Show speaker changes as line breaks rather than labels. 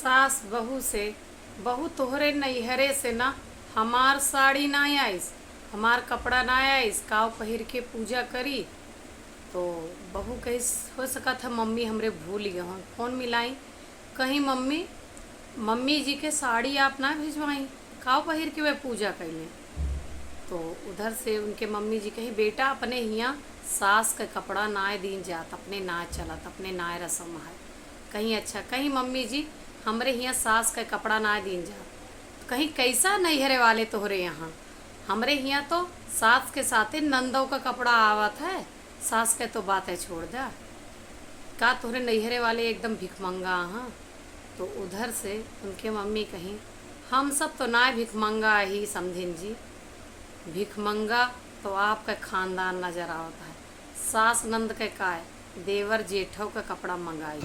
सास बहू से, बहू तोहरे नैहरे से ना हमार साड़ी ना आइस, हमार कपड़ा ना आइस, काव पहिर के पूजा करी। तो बहू कैस हो सका था मम्मी हमरे भूल गए हन, फोन मिलाई कहीं मम्मी मम्मी जी के साड़ी आप ना भिजवाई, काव पहिर के वे पूजा कैले। तो उधर से उनके मम्मी जी कही बेटा अपने हियाँ सास का कपड़ा नाय दीन जात, अपने नाय चलत, अपने नाय रसम है। कहीं अच्छा कहीं मम्मी जी हमरे हियाँ सास का कपड़ा नाय दीन जात, कहीं कैसा नैहरे वाले तोहरे यहाँ, हमरे हियाँ तो सास के साथे नंदों का कपड़ा आवत है, सास के तो बातें छोड़ दा, का तोहरे नैहरे वाले एकदम भिखमंगा। हाँ, तो उधर से उनके मम्मी कहीं हम सब तो ना भिखमंगा ही समझिन जी, भिखमंगा तो आपका खानदान नजर आवता है। सास नंद के काय देवर जेठव का कपड़ा मंगाई।